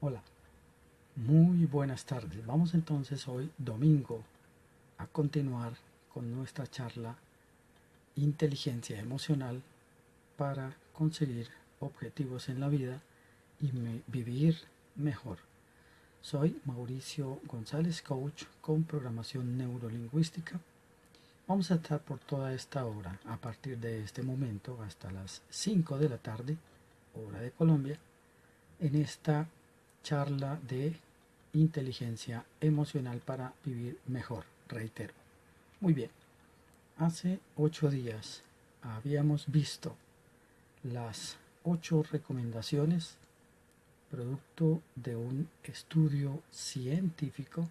Hola, muy buenas tardes. Vamos entonces hoy domingo a continuar con nuestra charla Inteligencia emocional para conseguir objetivos en la vida y vivir mejor. Soy Mauricio González, coach con programación neurolingüística. Vamos a estar por toda esta hora, a partir de este momento hasta las 5 de la tarde, hora de Colombia, en esta charla de inteligencia emocional para vivir mejor, reitero. Muy bien, hace 8 días habíamos visto las 8 recomendaciones producto de un estudio científico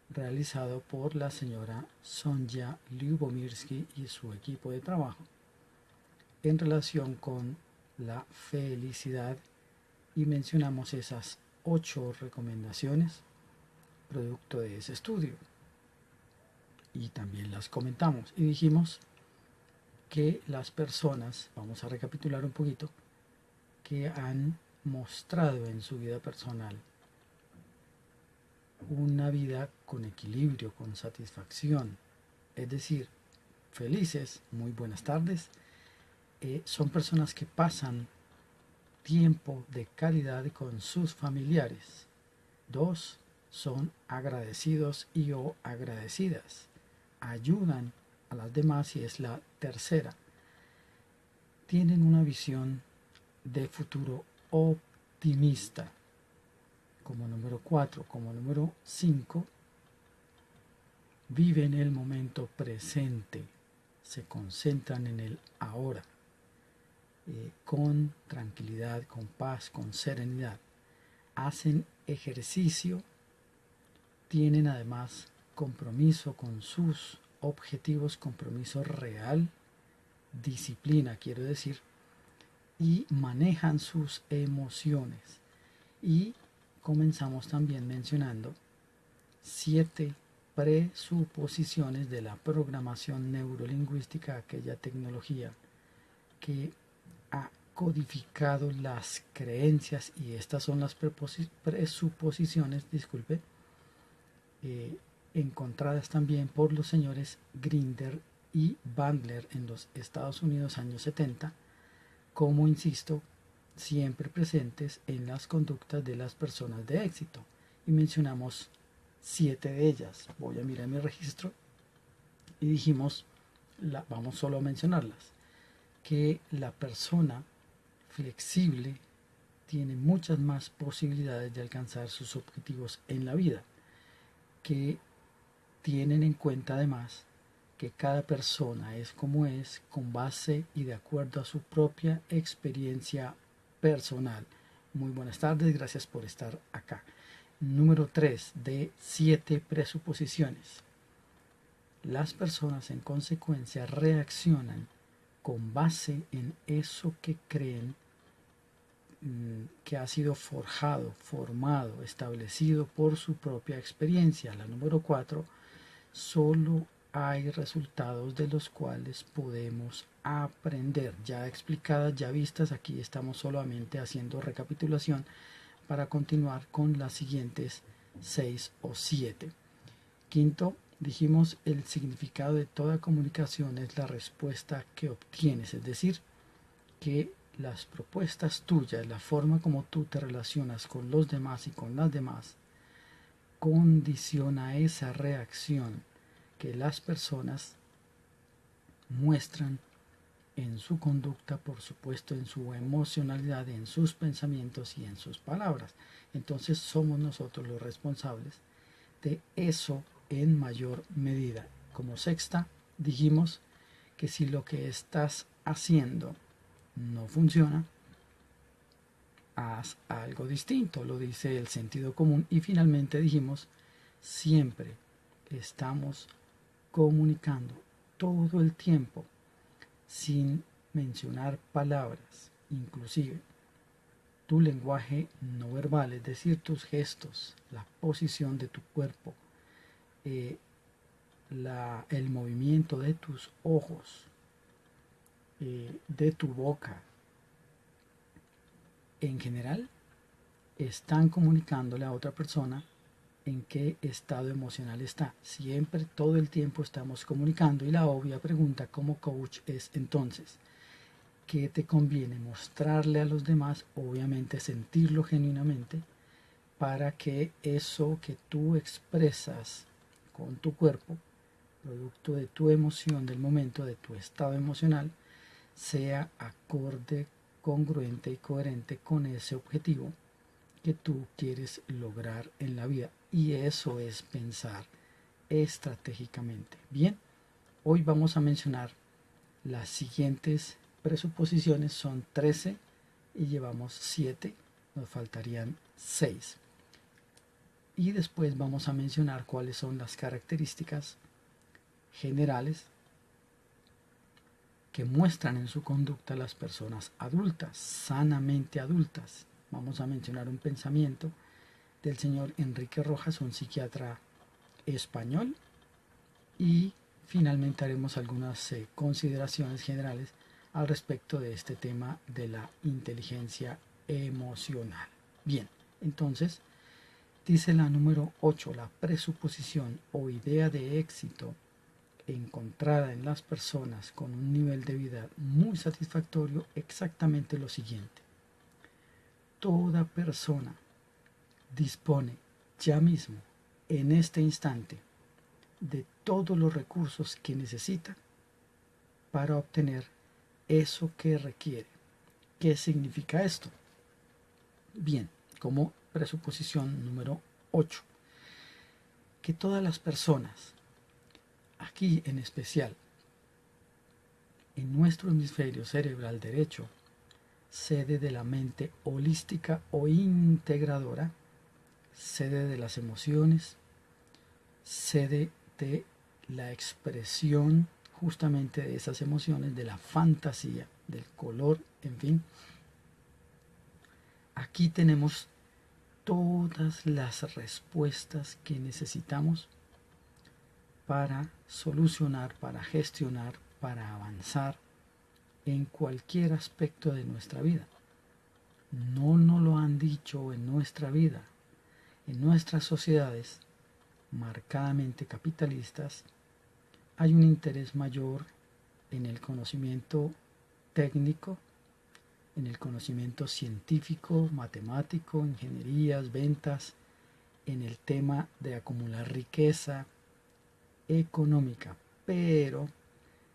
realizado por la señora Sonja Lyubomirsky y su equipo de trabajo en relación con la felicidad, y mencionamos esas 8 recomendaciones producto de ese estudio y también las comentamos y dijimos que las personas, vamos a recapitular un poquito, que han mostrado en su vida personal una vida con equilibrio, con satisfacción, es decir, felices, muy buenas tardes, son personas que pasan tiempo de calidad con sus familiares. Dos, son agradecidos y o agradecidas. Ayudan a las demás, y es la tercera. Tienen una visión de futuro optimista. Como número 4, como número 5, viven el momento presente. Se concentran en el ahora, con tranquilidad, con paz, con serenidad. Hacen ejercicio, tienen además compromiso con sus objetivos, compromiso real, disciplina, quiero decir, y manejan sus emociones. Y comenzamos también mencionando 7 presuposiciones de la programación neurolingüística, aquella tecnología que ha codificado las creencias, y estas son las presuposiciones, disculpe, encontradas también por los señores Grinder y Bandler en los Estados Unidos años 70, como insisto, siempre presentes en las conductas de las personas de éxito. Y mencionamos 7 de ellas. Voy a mirar mi registro y dijimos, vamos solo a mencionarlas, que la persona flexible tiene muchas más posibilidades de alcanzar sus objetivos en la vida, que tienen en cuenta además que cada persona es como es con base y de acuerdo a su propia experiencia personal. Muy buenas tardes, gracias por estar acá. Número 3 de 7 presuposiciones. Las personas en consecuencia reaccionan con base en eso que creen, que ha sido forjado, formado, establecido por su propia experiencia. La número 4, solo hay resultados de los cuales podemos aprender. Ya explicadas, ya vistas, aquí estamos solamente haciendo recapitulación para continuar con las siguientes 6 o 7. Quinto, dijimos, el significado de toda comunicación es la respuesta que obtienes, es decir, que las propuestas tuyas, la forma como tú te relacionas con los demás y con las demás, condiciona esa reacción que las personas muestran en su conducta, por supuesto en su emocionalidad, en sus pensamientos y en sus palabras. Entonces somos nosotros los responsables de eso en mayor medida. Como sexta, dijimos que si lo que estás haciendo no funciona, haz algo distinto, lo dice el sentido común. Y finalmente dijimos, siempre estamos comunicando todo el tiempo sin mencionar palabras, inclusive tu lenguaje no verbal, es decir, tus gestos, la posición de tu cuerpo, eh, el movimiento de tus ojos, de tu boca, en general están comunicándole a otra persona en qué estado emocional está. Siempre, todo el tiempo estamos comunicando, y la obvia pregunta como coach es entonces, ¿qué te conviene mostrarle a los demás? Obviamente sentirlo genuinamente, para que eso que tú expresas con tu cuerpo, producto de tu emoción del momento, de tu estado emocional, sea acorde, congruente y coherente con ese objetivo que tú quieres lograr en la vida. Y eso es pensar estratégicamente. Bien, hoy vamos a mencionar las siguientes presuposiciones. Son 13 y llevamos 7, nos faltarían 6. Y después vamos a mencionar cuáles son las características generales que muestran en su conducta las personas adultas, sanamente adultas. Vamos a mencionar un pensamiento del señor Enrique Rojas, un psiquiatra español, y finalmente haremos algunas consideraciones generales al respecto de este tema de la inteligencia emocional. Bien, entonces dice la número 8, la presuposición o idea de éxito encontrada en las personas con un nivel de vida muy satisfactorio, exactamente lo siguiente: toda persona dispone ya mismo, en este instante, de todos los recursos que necesita para obtener eso que requiere. ¿Qué significa esto? Bien, como presuposición número 8, que todas las personas, aquí en especial en nuestro hemisferio cerebral derecho, sede de la mente holística o integradora, sede de las emociones, sede de la expresión justamente de esas emociones, de la fantasía, del color, en fin. Aquí tenemos todas las respuestas que necesitamos para solucionar, para gestionar, para avanzar en cualquier aspecto de nuestra vida. No nos lo han dicho en nuestra vida. En nuestras sociedades marcadamente capitalistas hay un interés mayor en el conocimiento técnico, en el conocimiento científico, matemático, ingenierías, ventas, en el tema de acumular riqueza económica, pero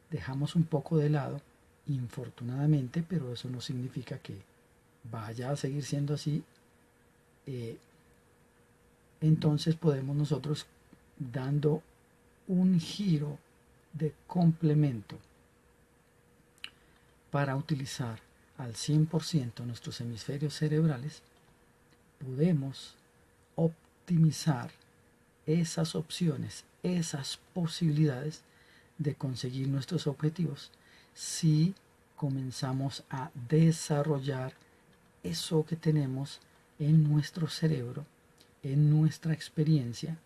dejamos un poco de lado, infortunadamente, pero eso no significa que vaya a seguir siendo así. Entonces podemos nosotros, dando un giro de complemento para utilizar al 100% nuestros hemisferios cerebrales, podemos optimizar esas opciones, esas posibilidades de conseguir nuestros objetivos, si comenzamos a desarrollar eso que tenemos en nuestro cerebro, en nuestra experiencia,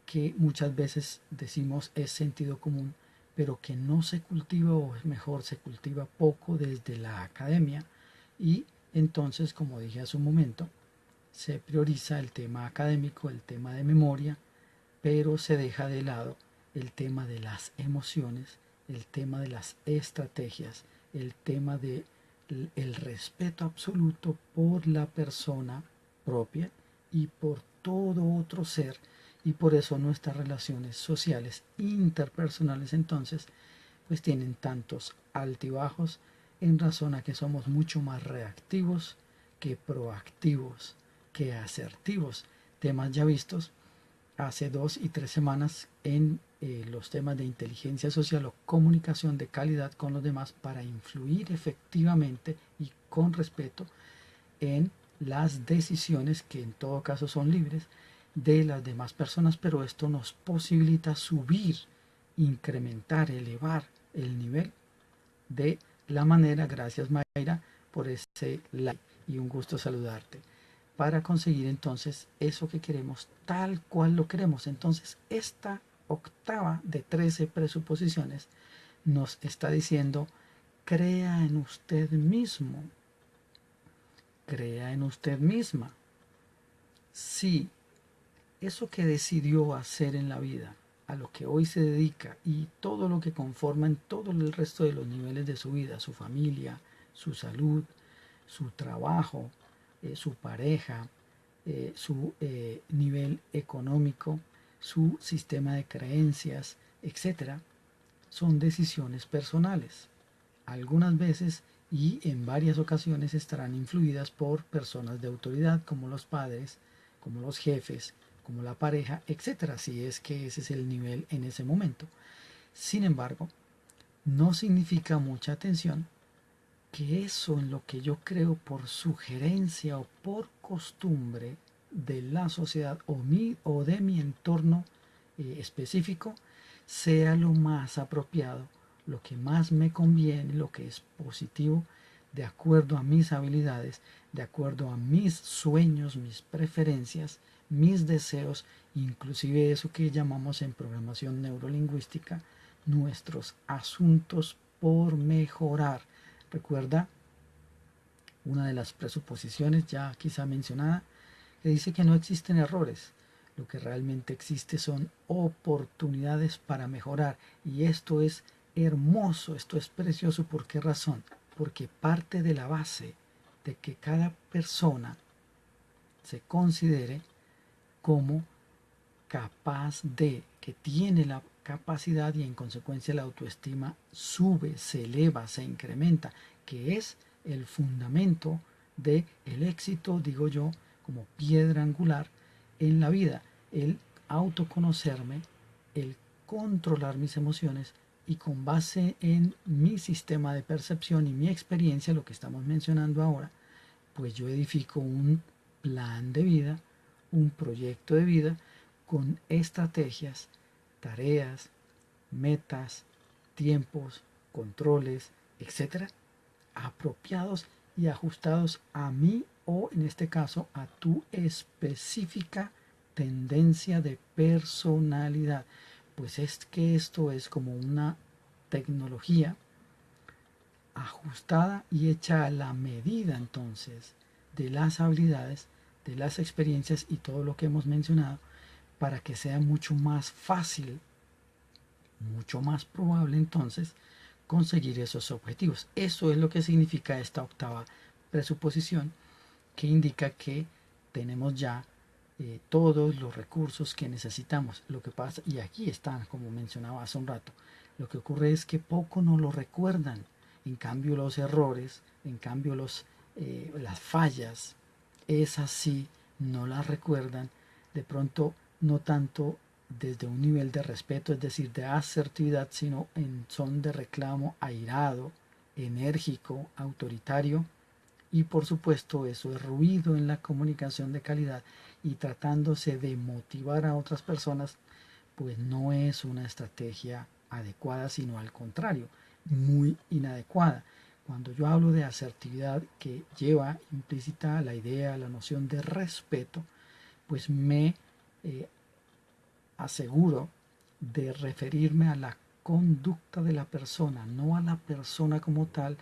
que muchas veces decimos es sentido común, pero que no se cultiva, o mejor se cultiva poco desde la academia. Y entonces, como dije hace un momento, se prioriza el tema académico, el tema de memoria, pero se deja de lado el tema de las emociones, el tema de las estrategias, el tema de el respeto absoluto por la persona propia y por todo otro ser. Y por eso nuestras relaciones sociales interpersonales entonces pues tienen tantos altibajos, en razón a que somos mucho más reactivos que proactivos, que asertivos, temas ya vistos hace 2 y 3 semanas en los temas de inteligencia social o comunicación de calidad con los demás, para influir efectivamente y con respeto en las decisiones, que en todo caso son libres, de las demás personas. Pero esto nos posibilita subir, incrementar, elevar el nivel de la manera. Gracias, Mayra, por ese like, y un gusto saludarte, para conseguir entonces eso que queremos tal cual lo queremos. Entonces esta octava de 13 presuposiciones nos está diciendo: crea en usted mismo, crea en usted misma, Si eso que decidió hacer en la vida, a lo que hoy se dedica y todo lo que conforma en todo el resto de los niveles de su vida, su familia, su salud, su trabajo, su pareja, su nivel económico, su sistema de creencias, etcétera, son decisiones personales. Algunas veces y en varias ocasiones estarán influidas por personas de autoridad como los padres, como los jefes, como la pareja, etcétera, si es que ese es el nivel en ese momento. Sin embargo, no significa mucha atención que eso en lo que yo creo por sugerencia o por costumbre de la sociedad o de mi entorno específico sea lo más apropiado, lo que más me conviene, lo que es positivo, de acuerdo a mis habilidades, de acuerdo a mis sueños, mis preferencias, mis deseos, inclusive eso que llamamos en programación neurolingüística, nuestros asuntos por mejorar. Recuerda una de las presuposiciones ya quizá mencionada, que dice que no existen errores. Lo que realmente existe son oportunidades para mejorar. Y esto es hermoso, esto es precioso. ¿Por qué razón? Porque parte de la base de que cada persona se considere como capaz de, que tiene la capacidad y en consecuencia la autoestima sube, se eleva, se incrementa, que es el fundamento del éxito, digo yo, como piedra angular en la vida, el autoconocerme, el controlar mis emociones y con base en mi sistema de percepción y mi experiencia, lo que estamos mencionando ahora, pues yo edifico un plan de vida, un proyecto de vida con estrategias, tareas, metas, tiempos, controles, etcétera, apropiados y ajustados a mí o en este caso a tu específica tendencia de personalidad. Pues es que esto es como una tecnología ajustada y hecha a la medida entonces de las habilidades, de las experiencias y todo lo que hemos mencionado para que sea mucho más fácil, mucho más probable entonces conseguir esos objetivos. Eso es lo que significa esta octava presuposición, que indica que tenemos ya todos los recursos que necesitamos. Lo que pasa, y aquí están, como mencionaba hace un rato, lo que ocurre es que poco nos lo recuerdan. En cambio los errores, en cambio las fallas, esas sí no las recuerdan. De pronto no tanto desde un nivel de respeto, es decir, de asertividad, sino en son de reclamo airado, enérgico, autoritario, y por supuesto eso es ruido en la comunicación de calidad y tratándose de motivar a otras personas, pues no es una estrategia adecuada, sino al contrario, muy inadecuada. Cuando yo hablo de asertividad que lleva implícita la idea, la noción de respeto, pues me eh, aseguro de referirme a la conducta de la persona, no a la persona como tal,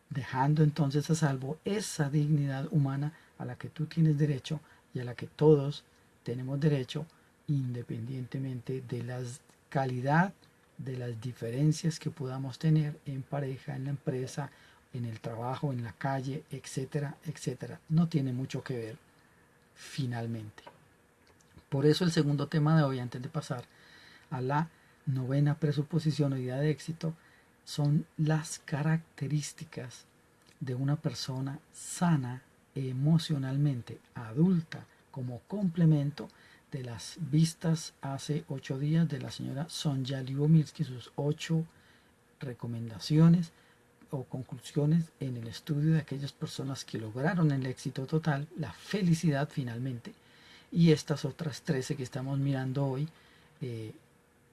dejando entonces a salvo esa dignidad humana a la que tú tienes derecho y a la que todos tenemos derecho, independientemente de la calidad de las diferencias que podamos tener en pareja, en la empresa, en el trabajo, en la calle, etcétera, etcétera. No tiene mucho que ver finalmente. Por eso el segundo tema de hoy, antes de pasar a la novena presuposición o idea de éxito, son las características de una persona sana emocionalmente, adulta, como complemento de las vistas hace 8 días de la señora Sonja Lyubomirsky, sus 8 recomendaciones o conclusiones en el estudio de aquellas personas que lograron el éxito total, la felicidad finalmente, y estas otras 13 que estamos mirando hoy eh,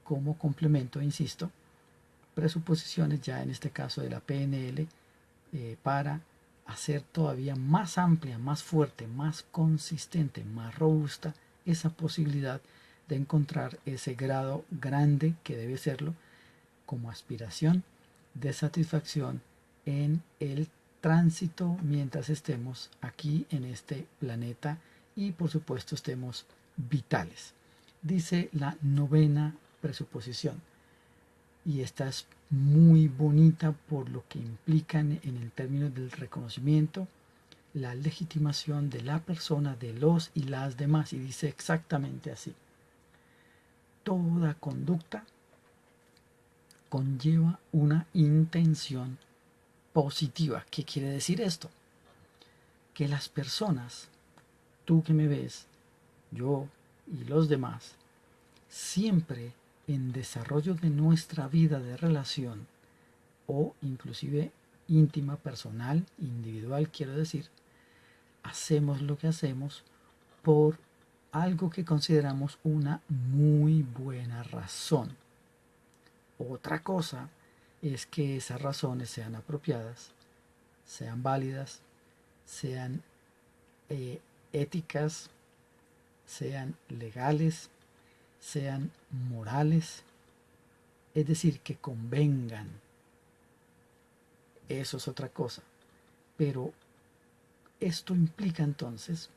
como complemento, insisto, presuposiciones ya en este caso de la PNL, para hacer todavía más amplia, más fuerte, más consistente, más robusta esa posibilidad de encontrar ese grado grande que debe serlo como aspiración de satisfacción en el tránsito mientras estemos aquí en este planeta y por supuesto estemos vitales. Dice la novena presuposición, y esta es muy bonita por lo que implica en el término del reconocimiento, la legitimación de la persona, de los y las demás, y dice exactamente así: toda conducta conlleva una intención positiva. ¿Qué quiere decir esto? Que las personas, tú que me ves, yo y los demás, siempre en desarrollo de nuestra vida de relación o inclusive íntima, personal, individual, quiero decir, hacemos lo que hacemos por algo que consideramos una muy buena razón. Otra cosa es que esas razones sean apropiadas, sean válidas, sean éticas, sean legales, sean morales, es decir, que convengan. Eso es otra cosa. Pero esto implica entonces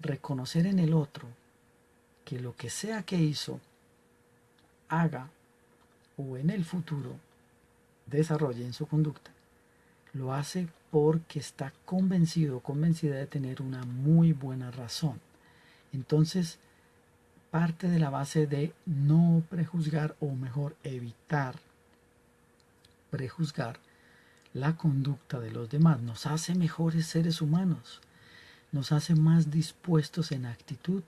reconocer en el otro que lo que sea que hizo, haga o en el futuro desarrolle en su conducta, lo hace porque está convencido o convencida de tener una muy buena razón. Entonces, parte de la base de no prejuzgar, o mejor, evitar prejuzgar la conducta de los demás, nos hace mejores seres humanos, nos hace más dispuestos en actitud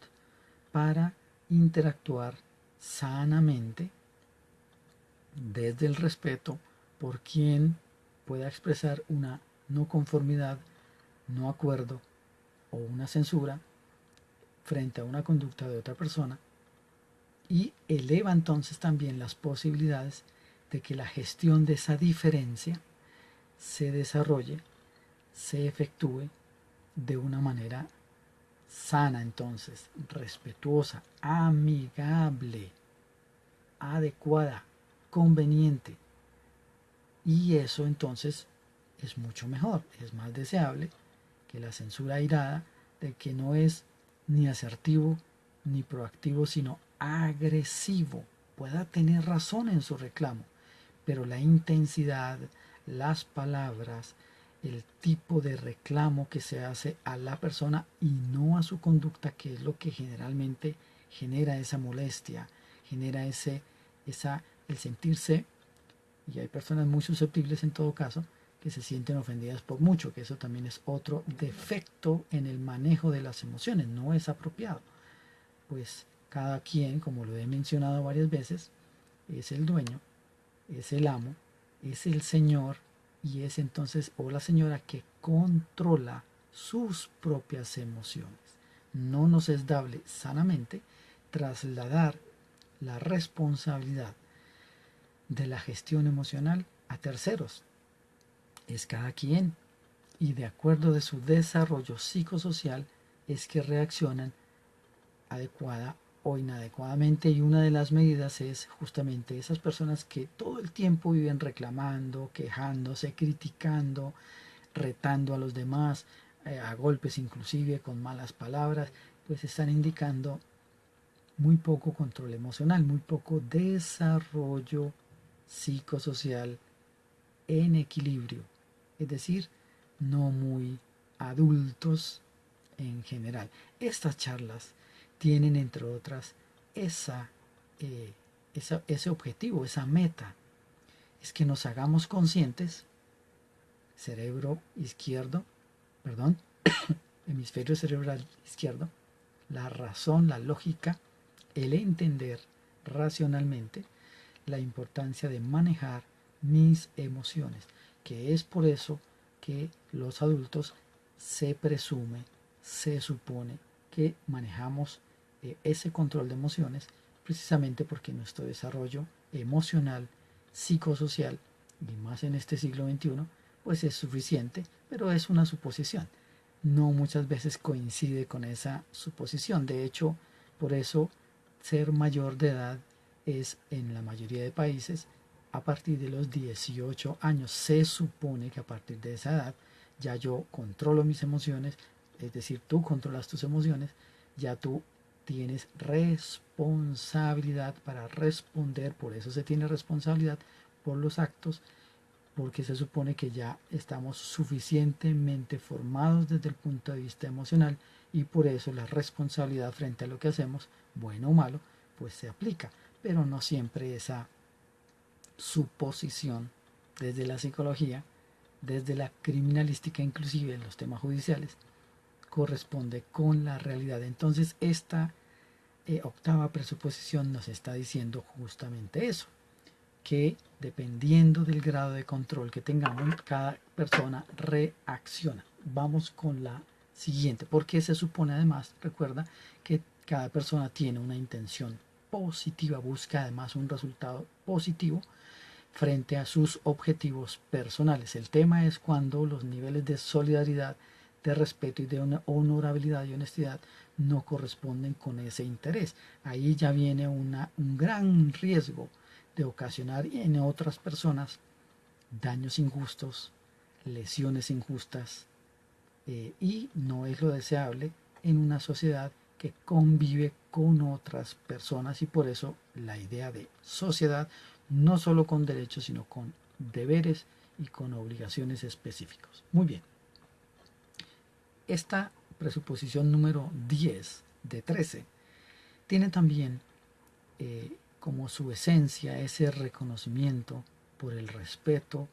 para interactuar sanamente desde el respeto por quien pueda expresar una no conformidad, no acuerdo o una censura frente a una conducta de otra persona, y eleva entonces también las posibilidades de que la gestión de esa diferencia se desarrolle, se efectúe de una manera sana, entonces, respetuosa, amigable, adecuada, conveniente. Y eso entonces es mucho mejor, es más deseable que la censura airada de que no es ni asertivo ni proactivo, sino agresivo. Pueda tener razón en su reclamo, pero la intensidad, las palabras, el tipo de reclamo que se hace a la persona y no a su conducta, que es lo que generalmente genera esa molestia, genera el sentirse, y hay personas muy susceptibles en todo caso, que se sienten ofendidas por mucho, que eso también es otro defecto en el manejo de las emociones, no es apropiado. Pues cada quien, como lo he mencionado varias veces, es el dueño, es el amo, es el señor, y es entonces, o la señora, que controla sus propias emociones. No nos es dable sanamente trasladar la responsabilidad de la gestión emocional a terceros. Es cada quien, y de acuerdo de su desarrollo psicosocial es que reaccionan adecuada o inadecuadamente, y una de las medidas es justamente esas personas que todo el tiempo viven reclamando, quejándose, criticando, retando a los demás, a golpes inclusive, con malas palabras, pues están indicando muy poco control emocional, muy poco desarrollo psicosocial en equilibrio, es decir, no muy adultos en general. Estas charlas tienen, entre otras, ese objetivo, esa meta, es que nos hagamos conscientes, cerebro izquierdo, perdón, hemisferio cerebral izquierdo, la razón, la lógica, el entender racionalmente la importancia de manejar mis emociones, que es por eso que los adultos se presume, se supone que manejamos ese control de emociones, precisamente porque nuestro desarrollo emocional, psicosocial, y más en este siglo XXI, pues es suficiente, pero es una suposición. No muchas veces coincide con esa suposición. De hecho, por eso ser mayor de edad es, en la mayoría de países, a partir de los 18 años. Se supone que a partir de esa edad ya yo controlo mis emociones, es decir, tú controlas tus emociones, ya tú tienes responsabilidad para responder, por eso se tiene responsabilidad por los actos, porque se supone que ya estamos suficientemente formados desde el punto de vista emocional y por eso la responsabilidad frente a lo que hacemos, bueno o malo, pues se aplica, pero no siempre esa suposición desde la psicología, desde la criminalística, inclusive en los temas judiciales, corresponde con la realidad. Entonces esta octava presuposición nos está diciendo justamente eso, que dependiendo del grado de control que tengamos, cada persona reacciona. Vamos con la siguiente, porque se supone además, recuerda, que cada persona tiene una intención positiva, busca además un resultado positivo frente a sus objetivos personales. El tema es cuando los niveles de solidaridad, de respeto y de una honorabilidad y honestidad no corresponden con ese interés. Ahí ya viene un gran riesgo de ocasionar en otras personas daños injustos, lesiones injustas, y no es lo deseable en una sociedad que convive con otras personas, y por eso la idea de sociedad no solo con derechos sino con deberes y con obligaciones específicos. Muy bien, esta presuposición número 10 de 13 tiene también como su esencia ese reconocimiento por el respeto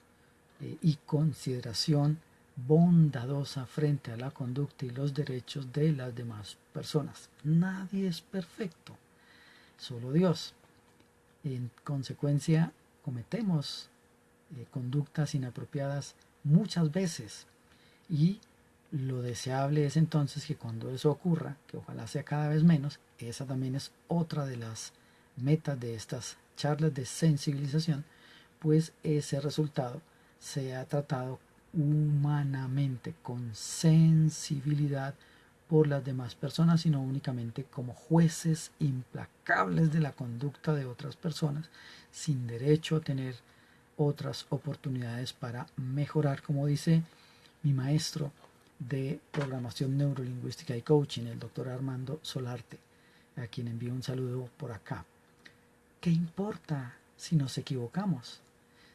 y consideración bondadosa frente a la conducta y los derechos de las demás personas. Nadie es perfecto, solo Dios. En consecuencia, cometemos conductas inapropiadas muchas veces, y lo deseable es entonces que cuando eso ocurra, que ojalá sea cada vez menos, esa también es otra de las metas de estas charlas de sensibilización, pues ese resultado sea tratado humanamente, con sensibilidad por las demás personas, sino únicamente como jueces implacables de la conducta de otras personas, sin derecho a tener otras oportunidades para mejorar, como dice mi maestro de programación neurolingüística y coaching, el doctor Armando Solarte, a quien envío un saludo por acá. ¿Qué importa si nos equivocamos?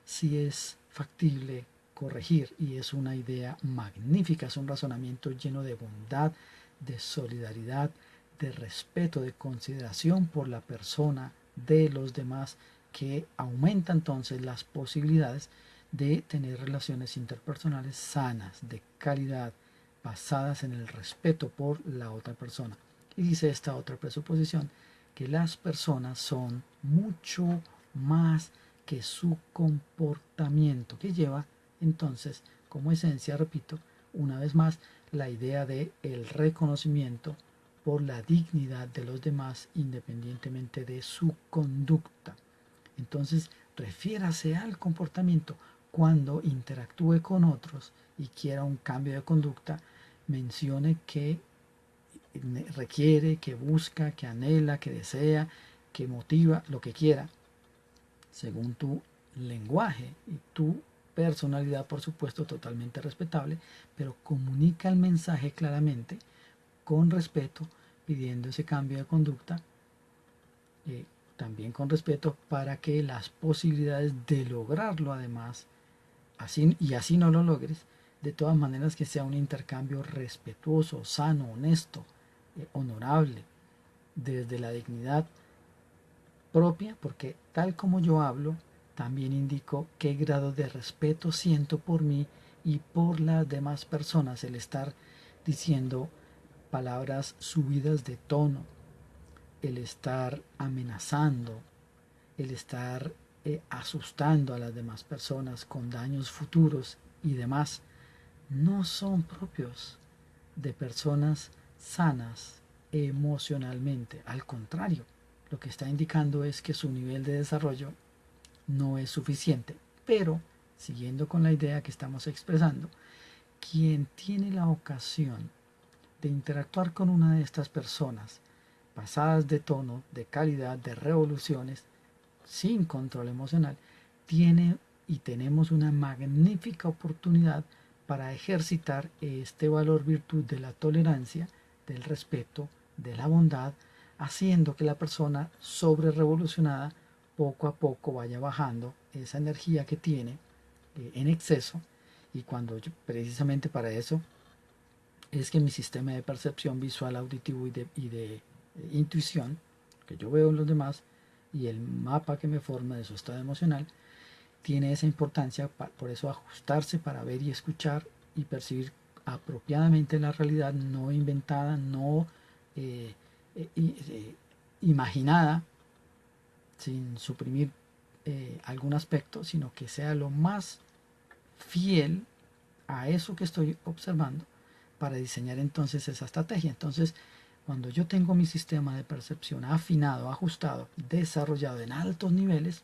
Si es factible corregir, y es una idea magnífica, es un razonamiento lleno de bondad, de solidaridad, de respeto, de consideración por la persona de los demás, que aumenta entonces las posibilidades de tener relaciones interpersonales sanas, de calidad, basadas en el respeto por la otra persona. Y dice esta otra presuposición, que las personas son mucho más que su comportamiento, que lleva entonces como esencia, repito, una vez más, la idea de el reconocimiento por la dignidad de los demás independientemente de su conducta. Entonces, refiérase al comportamiento cuando interactúe con otros y quiera un cambio de conducta, mencione que requiere, que busca, que anhela, que desea, que motiva, lo que quiera, según tu lenguaje y tu personalidad, por supuesto, totalmente respetable, pero comunica el mensaje claramente, con respeto, pidiendo ese cambio de conducta, también con respeto, para que las posibilidades de lograrlo, además, así y así no lo logres, de todas maneras que sea un intercambio respetuoso, sano, honesto, honorable, desde la dignidad propia, porque tal como yo hablo, también indico qué grado de respeto siento por mí y por las demás personas. El estar diciendo palabras subidas de tono, el estar amenazando, el estar asustando a las demás personas con daños futuros y demás, no son propios de personas sanas emocionalmente. Al contrario, lo que está indicando es que su nivel de desarrollo no es suficiente. Pero, siguiendo con la idea que estamos expresando, quien tiene la ocasión de interactuar con una de estas personas pasadas de tono, de calidad, de revoluciones, sin control emocional, tiene y tenemos una magnífica oportunidad para ejercitar este valor virtud de la tolerancia, del respeto, de la bondad, haciendo que la persona sobre revolucionada poco a poco vaya bajando esa energía que tiene en exceso. Y cuando yo, precisamente para eso es que mi sistema de percepción visual, auditivo y de intuición que yo veo en los demás y el mapa que me forma de su estado emocional tiene esa importancia. Por eso ajustarse para ver y escuchar y percibir apropiadamente la realidad, no inventada, no eh, imaginada, sin suprimir algún aspecto, sino que sea lo más fiel a eso que estoy observando para diseñar entonces esa estrategia. Entonces, cuando yo tengo mi sistema de percepción afinado, ajustado, desarrollado en altos niveles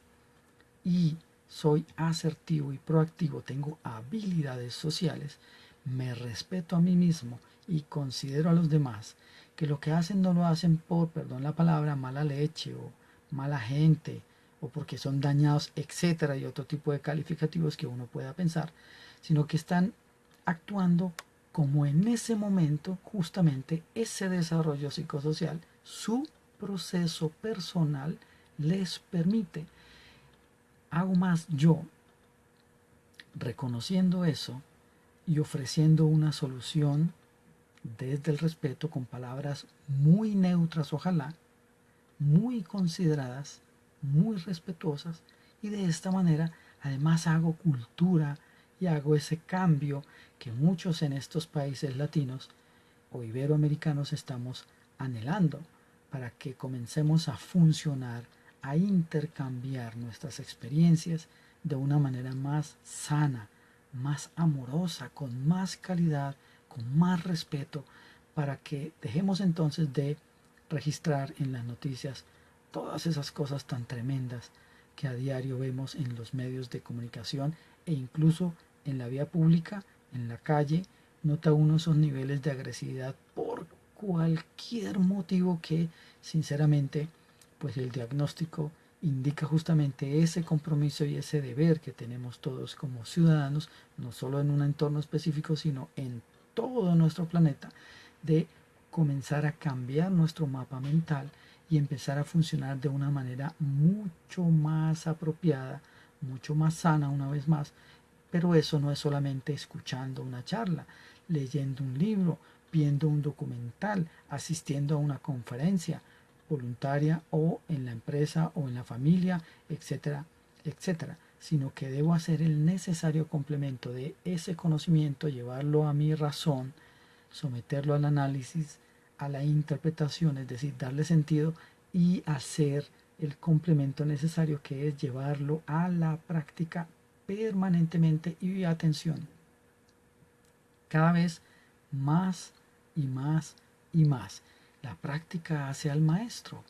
y soy asertivo y proactivo, tengo habilidades sociales, me respeto a mí mismo y considero a los demás que lo que hacen no lo hacen por, perdón la palabra, mala leche o mala gente o porque son dañados, etcétera, y otro tipo de calificativos que uno pueda pensar, sino que están actuando como en ese momento justamente ese desarrollo psicosocial, su proceso personal les permite. Hago más yo, reconociendo eso y ofreciendo una solución desde el respeto con palabras muy neutras, ojalá, muy consideradas, muy respetuosas, y de esta manera además hago cultura y hago ese cambio que muchos en estos países latinos o iberoamericanos estamos anhelando para que comencemos a funcionar, a intercambiar nuestras experiencias de una manera más sana, más amorosa, con más calidad, con más respeto, para que dejemos entonces de registrar en las noticias todas esas cosas tan tremendas que a diario vemos en los medios de comunicación e incluso en la vía pública, en la calle. Nota uno esos niveles de agresividad por cualquier motivo que sinceramente pues el diagnóstico indica justamente ese compromiso y ese deber que tenemos todos como ciudadanos, no solo en un entorno específico, sino en todo nuestro planeta, de comenzar a cambiar nuestro mapa mental y empezar a funcionar de una manera mucho más apropiada, mucho más sana una vez más. Pero eso no es solamente escuchando una charla, leyendo un libro, viendo un documental, asistiendo a una conferencia voluntaria o en la empresa o en la familia, etcétera, etcétera, sino que debo hacer el necesario complemento de ese conocimiento, llevarlo a mi razón, someterlo al análisis, a la interpretación, es decir, darle sentido y hacer el complemento necesario, que es llevarlo a la práctica permanentemente. Y atención, cada vez más y más y más. La práctica hace al maestro.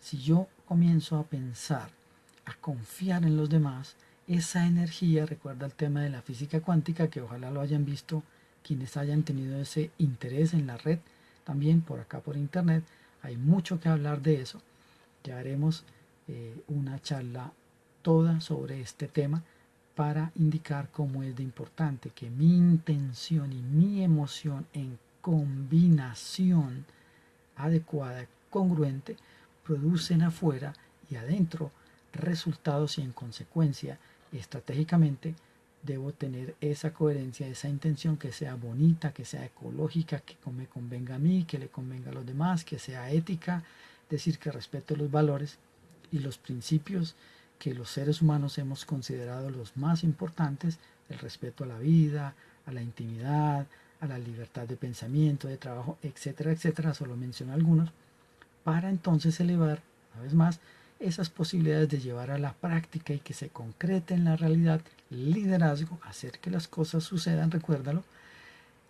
Si yo comienzo a pensar, a confiar en los demás, esa energía, recuerda el tema de la física cuántica, que ojalá lo hayan visto quienes hayan tenido ese interés en la red, también por acá por internet, hay mucho que hablar de eso. Ya haremos una charla toda sobre este tema para indicar cómo es de importante que mi intención y mi emoción en combinación adecuada, congruente, producen afuera y adentro resultados, y en consecuencia, estratégicamente, debo tener esa coherencia, esa intención que sea bonita, que sea ecológica, que me convenga a mí, que le convenga a los demás, que sea ética, decir que respete los valores y los principios que los seres humanos hemos considerado los más importantes: el respeto a la vida, a la intimidad, a la libertad de pensamiento, de trabajo, etcétera, etcétera. Solo menciono algunos, para entonces elevar, una vez más, esas posibilidades de llevar a la práctica y que se concrete en la realidad liderazgo, hacer que las cosas sucedan, recuérdalo,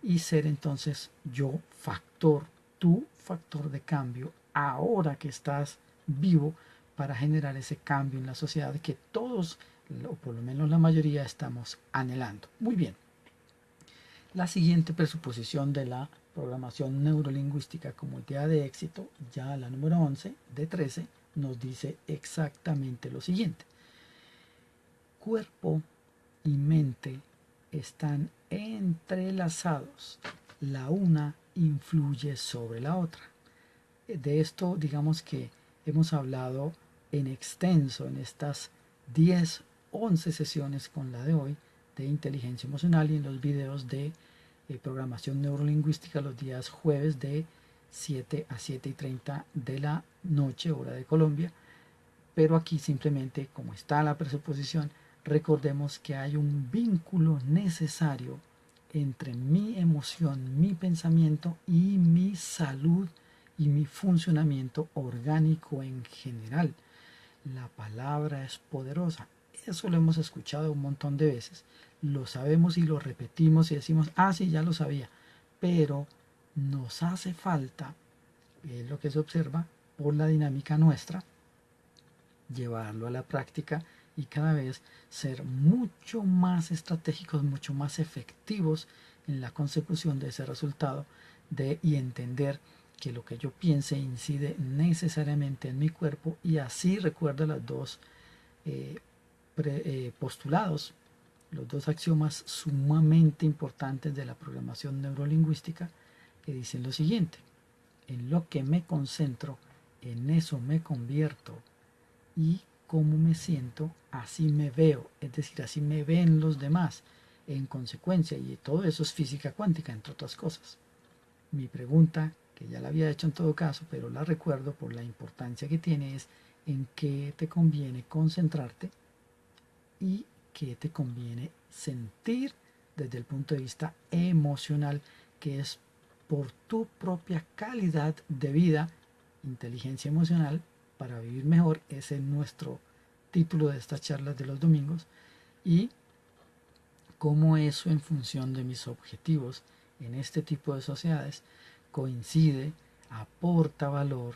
y ser entonces yo factor, tu factor de cambio, ahora que estás vivo, para generar ese cambio en la sociedad que todos, o por lo menos la mayoría, estamos anhelando. Muy bien. La siguiente presuposición de la programación neurolingüística como idea de éxito, ya la número 11 de 13, nos dice exactamente lo siguiente: cuerpo y mente están entrelazados. La una influye sobre la otra. De esto, digamos que hemos hablado en extenso en estas 10, 11 sesiones con la de hoy de inteligencia emocional y en los videos de programación neurolingüística los días jueves de 7 a 7:30 de la noche, hora de Colombia. Pero aquí simplemente, como está la presuposición, recordemos que hay un vínculo necesario entre mi emoción, mi pensamiento y mi salud y mi funcionamiento orgánico en general. La palabra es poderosa. Eso lo hemos escuchado un montón de veces. Lo sabemos y lo repetimos y decimos, ah, sí, ya lo sabía. Pero nos hace falta, es lo que se observa por la dinámica nuestra, llevarlo a la práctica y cada vez ser mucho más estratégicos, mucho más efectivos en la consecución de ese resultado y entender que lo que yo piense incide necesariamente en mi cuerpo y así recuerda los dos postulados, los dos axiomas sumamente importantes de la programación neurolingüística que dicen lo siguiente: en lo que me concentro, en eso me convierto, y cómo me siento, así me veo, es decir, así me ven los demás en consecuencia, y todo eso es física cuántica, entre otras cosas. Mi pregunta, que ya la había hecho en todo caso, pero la recuerdo por la importancia que tiene, es en qué te conviene concentrarte y qué te conviene sentir desde el punto de vista emocional, que es por tu propia calidad de vida, inteligencia emocional para vivir mejor. Ese es nuestro título de estas charlas de los domingos, y cómo eso en función de mis objetivos en este tipo de sociedades coincide, aporta valor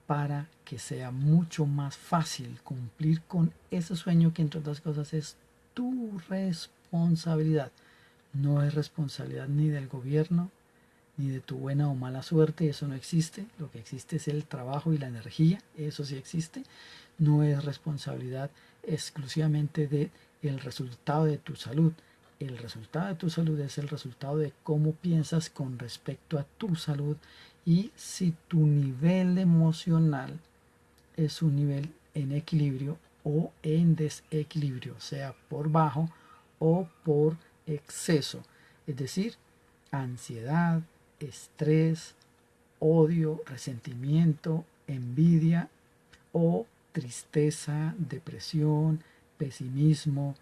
para que sea mucho más fácil cumplir con ese sueño que entre otras cosas es tu responsabilidad. No es responsabilidad ni del gobierno, ni de tu buena o mala suerte, eso no existe. Lo que existe es el trabajo y la energía, eso sí existe. No es responsabilidad exclusivamente de el resultado de tu salud. El resultado de tu salud es el resultado de cómo piensas con respecto a tu salud, y si tu nivel emocional es un nivel en equilibrio o en desequilibrio, sea por bajo o por exceso, es decir, ansiedad, estrés, odio, resentimiento, envidia o tristeza, depresión, pesimismo,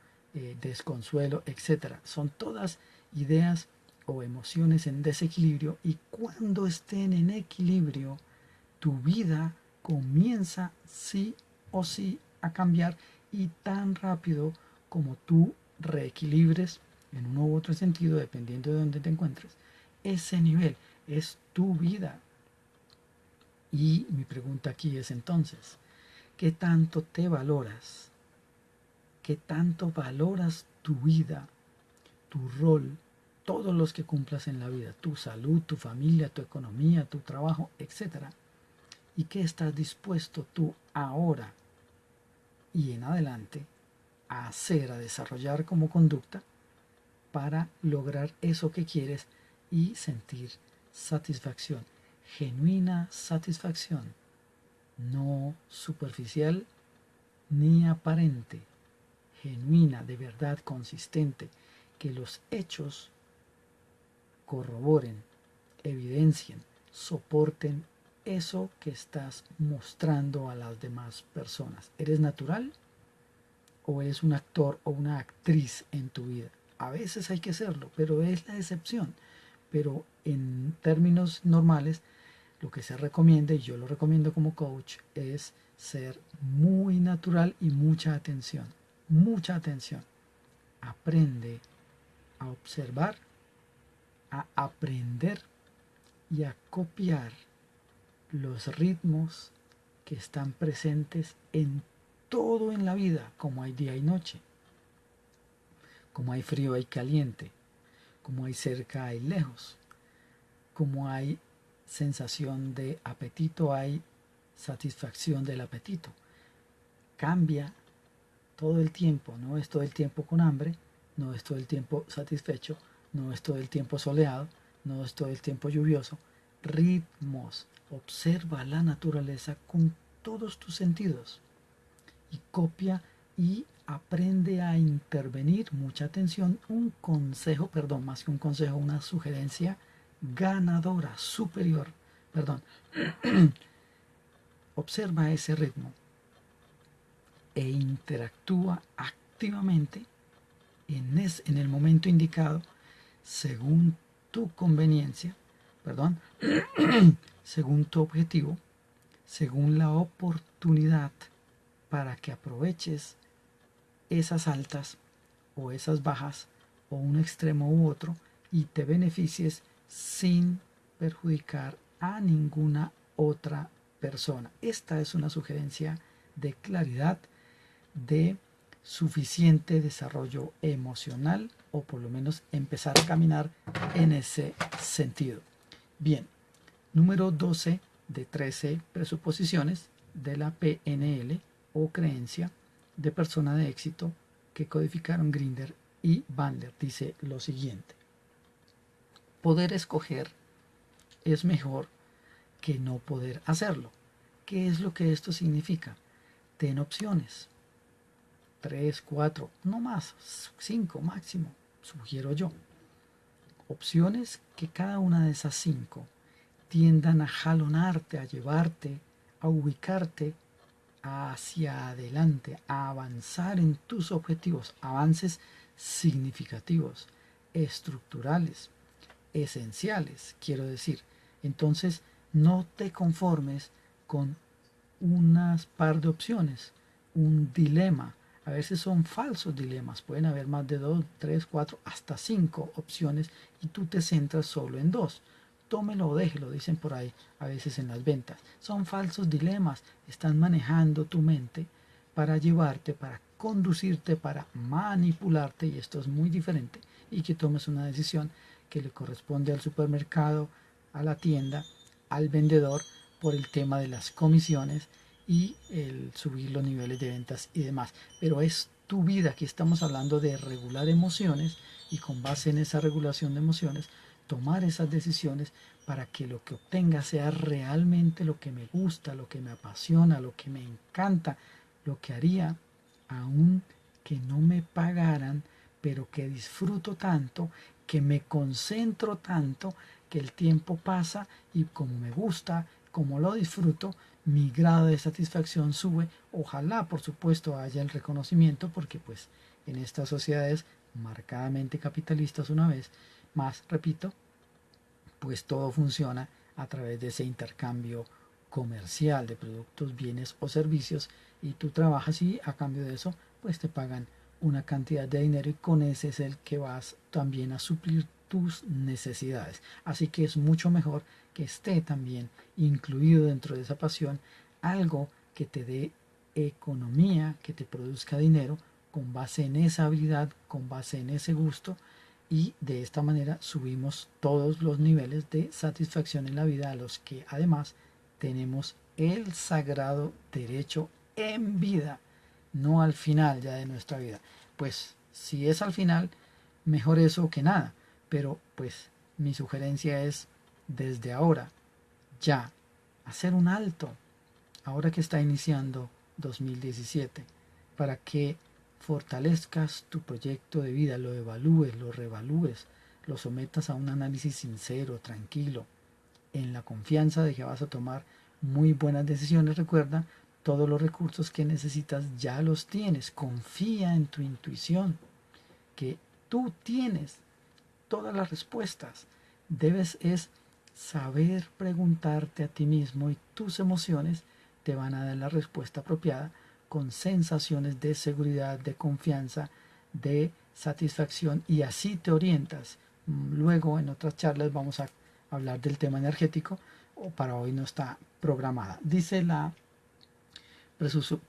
desconsuelo, etcétera. Son todas ideas o emociones en desequilibrio, y cuando estén en equilibrio, tu vida comienza sí o sí a cambiar, y tan rápido como tú reequilibres en uno u otro sentido, dependiendo de dónde te encuentres, ese nivel es tu vida. Y mi pregunta aquí es entonces, ¿qué tanto te valoras? ¿Qué tanto valoras tu vida, tu rol, todos los que cumplas en la vida, tu salud, tu familia, tu economía, tu trabajo, etcétera? ¿Y qué estás dispuesto tú ahora y en adelante a hacer, a desarrollar como conducta para lograr eso que quieres y sentir satisfacción? Genuina satisfacción, no superficial ni aparente, genuina, de verdad, consistente, que los hechos corroboren, evidencien, soporten eso que estás mostrando a las demás personas. ¿Eres natural o eres un actor o una actriz en tu vida? A veces hay que serlo, pero es la excepción. Pero en términos normales, lo que se recomienda, y yo lo recomiendo como coach, es ser muy natural y mucha atención. Mucha atención. Aprende a observar, a aprender y a copiar los ritmos que están presentes en todo en la vida, como hay día y noche, como hay frío hay caliente, como hay cerca hay lejos, como hay sensación de apetito hay satisfacción del apetito. Cambia todo el tiempo, no es todo el tiempo con hambre, no es todo el tiempo satisfecho, no es todo el tiempo soleado, no es todo el tiempo lluvioso. Ritmos. Observa la naturaleza con todos tus sentidos y copia y aprende a intervenir. Mucha atención. Un consejo, perdón, más que un consejo, una sugerencia ganadora, superior, perdón. Observa ese ritmo e interactúa activamente en el momento indicado, según tu conveniencia, perdón, según tu objetivo, según la oportunidad, para que aproveches esas altas o esas bajas o un extremo u otro y te beneficies sin perjudicar a ninguna otra persona. Esta es una sugerencia de claridad, de suficiente desarrollo emocional, o por lo menos empezar a caminar en ese sentido. Bien, número 12 de 13 presuposiciones de la PNL o creencia de persona de éxito que codificaron Grinder y Bandler. Dice lo siguiente: poder escoger es mejor que no poder hacerlo. ¿Qué es lo que esto significa? Ten opciones. 3, 4, no más, 5 máximo, sugiero yo. Opciones que cada una de esas 5 tiendan a jalonarte, a llevarte, a ubicarte hacia adelante, a avanzar en tus objetivos, avances significativos, estructurales, esenciales, quiero decir. Entonces, no te conformes con unas par de opciones, un dilema. A veces son falsos dilemas, pueden haber más de 2, 3, 4, hasta 5 opciones y tú te centras solo en 2. Tómelo o déjelo, dicen por ahí a veces en las ventas. Son falsos dilemas, están manejando tu mente para llevarte, para conducirte, para manipularte, y esto es muy diferente, y que tomes una decisión que le corresponde al supermercado, a la tienda, al vendedor, por el tema de las comisiones y el subir los niveles de ventas y demás. Pero es tu vida. Aquí estamos hablando de regular emociones, y con base en esa regulación de emociones tomar esas decisiones para que lo que obtenga sea realmente lo que me gusta, lo que me apasiona, lo que me encanta, lo que haría aún que no me pagaran, pero que disfruto tanto, que me concentro tanto, que el tiempo pasa y como me gusta, como lo disfruto, mi grado de satisfacción sube. Ojalá, por supuesto, haya el reconocimiento, porque pues en estas sociedades marcadamente capitalistas, una vez más, repito, pues todo funciona a través de ese intercambio comercial de productos, bienes o servicios, y tú trabajas y a cambio de eso pues te pagan una cantidad de dinero, y con ese es el que vas también a suplir tus necesidades. Así que es mucho mejor que esté también incluido dentro de esa pasión algo que te dé economía, que te produzca dinero con base en esa habilidad, con base en ese gusto, y de esta manera subimos todos los niveles de satisfacción en la vida, a los que además tenemos el sagrado derecho en vida, no al final ya de nuestra vida. Pues si es al final, mejor eso que nada, pero pues mi sugerencia es desde ahora, ya, hacer un alto, ahora que está iniciando 2017, para que fortalezcas tu proyecto de vida, lo evalúes, lo reevalúes, lo sometas a un análisis sincero, tranquilo, en la confianza de que vas a tomar muy buenas decisiones. Recuerda, todos los recursos que necesitas ya los tienes. Confía en tu intuición, que tú tienes todas las respuestas. Debes es saber preguntarte a ti mismo, y tus emociones te van a dar la respuesta apropiada, con sensaciones de seguridad, de confianza, de satisfacción, y así te orientas. Luego en otras charlas vamos a hablar del tema energético, o para hoy no está programada. Dice la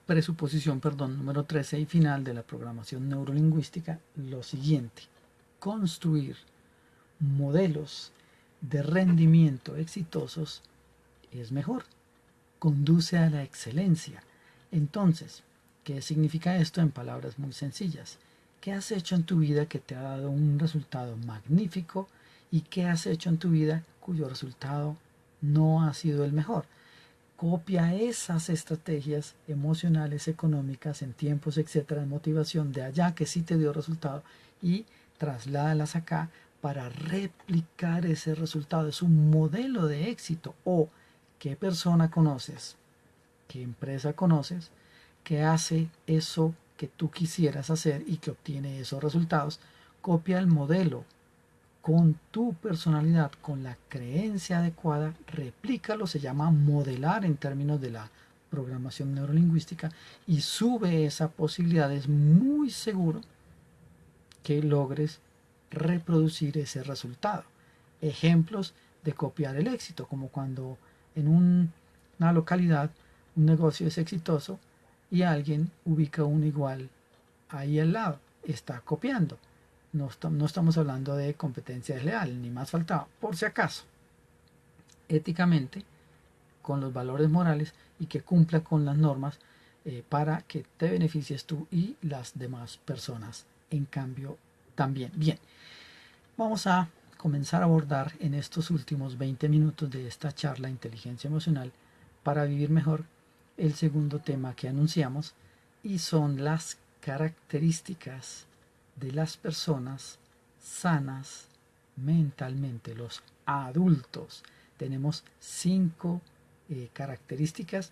presuposición, número 13 y final de la programación neurolingüística lo siguiente: construir modelos de rendimiento exitosos es mejor, conduce a la excelencia. Entonces, ¿qué significa esto en palabras muy sencillas? ¿Qué has hecho en tu vida que te ha dado un resultado magnífico y qué has hecho en tu vida cuyo resultado no ha sido el mejor? Copia esas estrategias emocionales, económicas, en tiempos, etcétera, en motivación de allá que sí te dio resultado y trasládalas acá para replicar ese resultado. Es un modelo de éxito. O qué persona conoces, qué empresa conoces que hace eso que tú quisieras hacer y que obtiene esos resultados. Copia el modelo con tu personalidad, con la creencia adecuada, replícalo, se llama modelar en términos de la programación neurolingüística, y sube esa posibilidad. Es muy seguro que logres reproducir ese resultado. Ejemplos de copiar el éxito, como cuando en una localidad un negocio es exitoso y alguien ubica uno igual ahí al lado, está copiando. No estamos hablando de competencia desleal, ni más faltaba, por si acaso, éticamente, con los valores morales y que cumpla con las normas para que te beneficies tú y las demás personas, en cambio, también. Bien, vamos a comenzar a abordar en estos últimos 20 minutos de esta charla Inteligencia Emocional para vivir mejor el segundo tema que anunciamos, y son las características de las personas sanas mentalmente, los adultos. Tenemos 5 características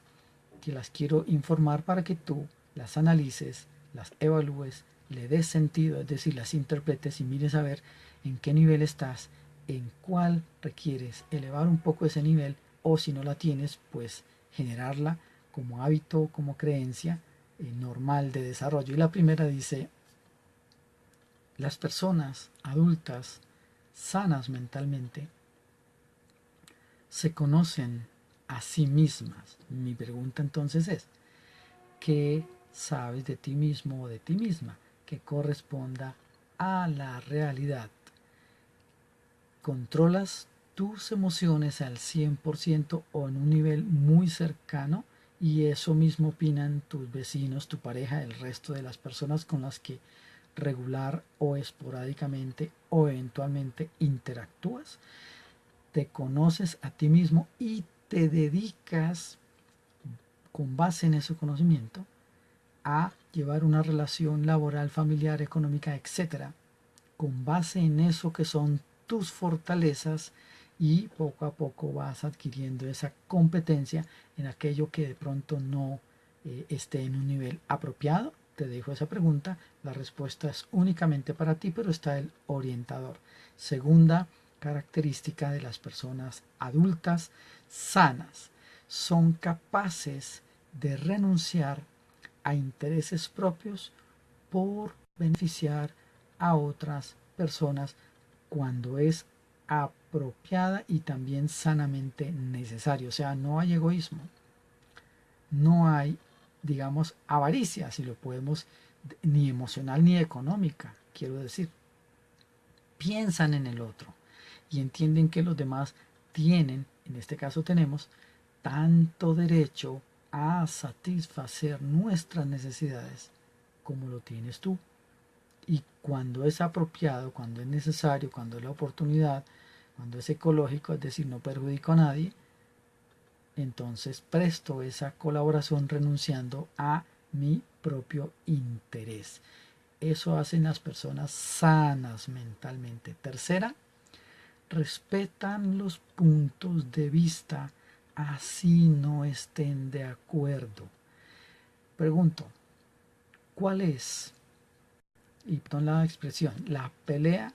que las quiero informar para que tú las analices, las evalúes, le des sentido, es decir, las interpretes y mires a ver en qué nivel estás, en cuál requieres elevar un poco ese nivel, o si no la tienes, pues generarla como hábito, como creencia normal de desarrollo. Y la primera dice: las personas adultas sanas mentalmente se conocen a sí mismas. Mi pregunta entonces es: ¿qué sabes de ti mismo o de ti misma que corresponda a la realidad? ¿Controlas tus emociones al 100% o en un nivel muy cercano? Y eso mismo opinan tus vecinos, tu pareja, el resto de las personas con las que regular o esporádicamente o eventualmente interactúas. Te conoces a ti mismo y te dedicas, con base en ese conocimiento, a llevar una relación laboral, familiar, económica, etcétera, con base en eso que son tus fortalezas, y poco a poco vas adquiriendo esa competencia en aquello que de pronto no esté en un nivel apropiado. Te dejo esa pregunta, la respuesta es únicamente para ti, pero está el orientador. Segunda característica de las personas adultas sanas: son capaces de renunciar a intereses propios por beneficiar a otras personas cuando es apropiada y también sanamente necesario. O sea, no hay egoísmo, no hay, digamos, avaricia, si lo podemos, ni emocional ni económica, quiero decir. Piensan en el otro y entienden que los demás tienen, en este caso tenemos, tanto derecho a satisfacer nuestras necesidades como lo tienes tú. Y cuando es apropiado, cuando es necesario, cuando es la oportunidad, cuando es ecológico, es decir, no perjudico a nadie, entonces presto esa colaboración renunciando a mi propio interés. Eso hacen las personas sanas mentalmente. Tercera, respetan los puntos de vista así no estén de acuerdo. Pregunto, ¿cuál es, y perdón la expresión, la pelea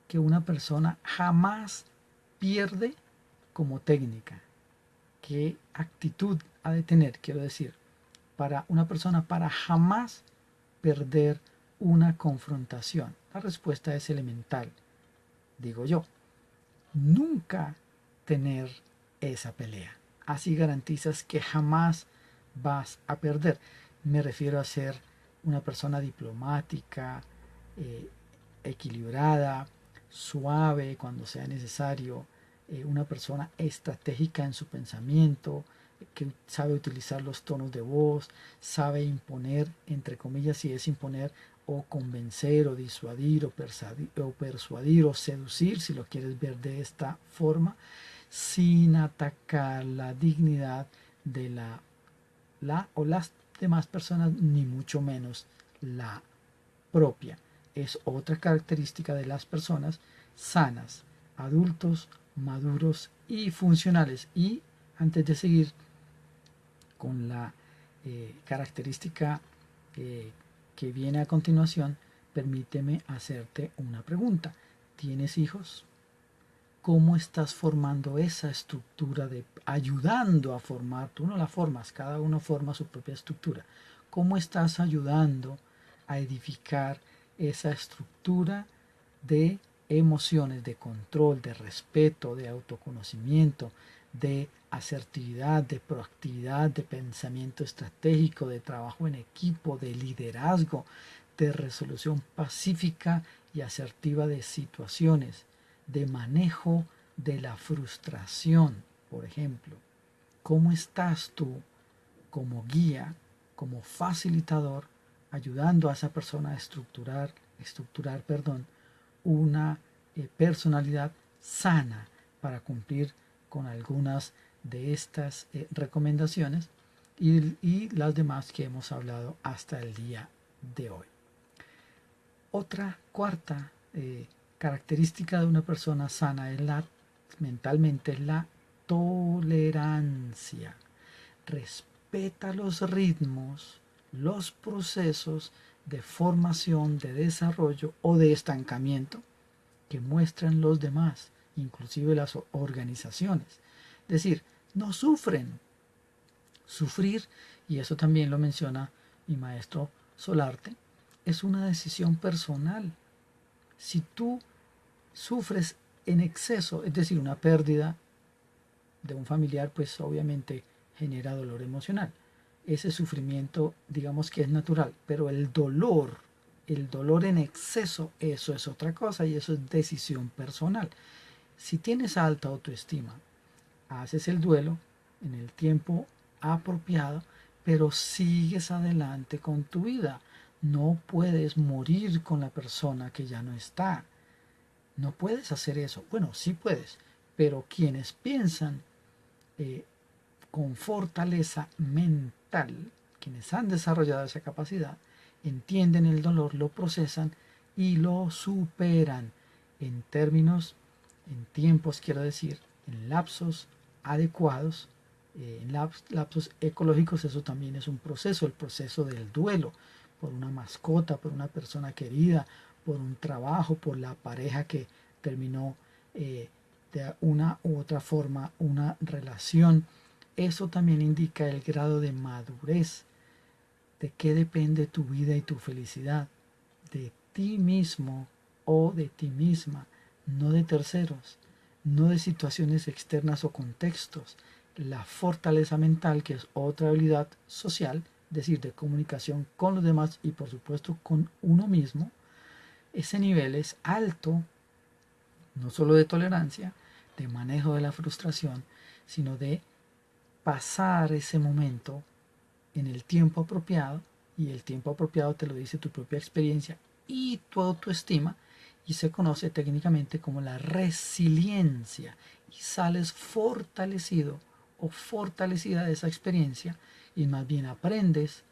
que una persona jamás pierde como técnica? ¿Qué actitud ha de tener, quiero decir, para una persona para jamás perder una confrontación? La respuesta es elemental, digo yo: nunca tener esa pelea. Así garantizas que jamás vas a perder. Me refiero a ser una persona diplomática, eh, equilibrada, suave cuando sea necesario, una persona estratégica en su pensamiento, que sabe utilizar los tonos de voz, sabe imponer, entre comillas, si es imponer, o convencer o disuadir o persuadir o seducir, si lo quieres ver de esta forma, sin atacar la dignidad de la o las demás personas, ni mucho menos la propia. Es otra característica de las personas sanas, adultos, maduros y funcionales. Y antes de seguir con la característica que viene a continuación, permíteme hacerte una pregunta. ¿Tienes hijos? ¿Cómo estás formando esa estructura de ayudando a formar? Tú no la formas, cada uno forma su propia estructura. ¿Cómo estás ayudando a edificar esa estructura de emociones, de control, de respeto, de autoconocimiento, de asertividad, de proactividad, de pensamiento estratégico, de trabajo en equipo, de liderazgo, de resolución pacífica y asertiva de situaciones, de manejo de la frustración, por ejemplo? ¿Cómo estás tú como guía, como facilitador, ayudando a esa persona a estructurar una personalidad sana para cumplir con algunas de estas recomendaciones y las demás que hemos hablado hasta el día de hoy? Otra cuarta característica de una persona sana es mentalmente la tolerancia. Respeta los ritmos, los procesos de formación, de desarrollo o de estancamiento que muestran los demás, inclusive las organizaciones. Es decir, no sufren. Sufrir, y eso también lo menciona mi maestro Solarte, es una decisión personal. Si tú sufres en exceso, es decir, una pérdida de un familiar, pues obviamente genera dolor emocional. Ese sufrimiento, digamos que es natural, pero el dolor en exceso, eso es otra cosa y eso es decisión personal. Si tienes alta autoestima, haces el duelo en el tiempo apropiado, pero sigues adelante con tu vida. No puedes morir con la persona que ya no está. No puedes hacer eso. Bueno, sí puedes, pero quienes piensan con fortaleza mental, quienes han desarrollado esa capacidad, entienden el dolor, lo procesan y lo superan en términos, en tiempos, quiero decir, en lapsos adecuados, en lapsos ecológicos. Eso también es un proceso, el proceso del duelo por una mascota, por una persona querida, por un trabajo, por la pareja que terminó de una u otra forma una relación. Eso también indica el grado de madurez. ¿De qué depende tu vida y tu felicidad? De ti mismo o de ti misma, no de terceros, no de situaciones externas o contextos. La fortaleza mental, que es otra habilidad social, es decir, de comunicación con los demás y por supuesto con uno mismo, ese nivel es alto, no solo de tolerancia, de manejo de la frustración, sino de pasar ese momento en el tiempo apropiado, y el tiempo apropiado te lo dice tu propia experiencia y tu autoestima, y se conoce técnicamente como la resiliencia, y sales fortalecido o fortalecida de esa experiencia y más bien aprendes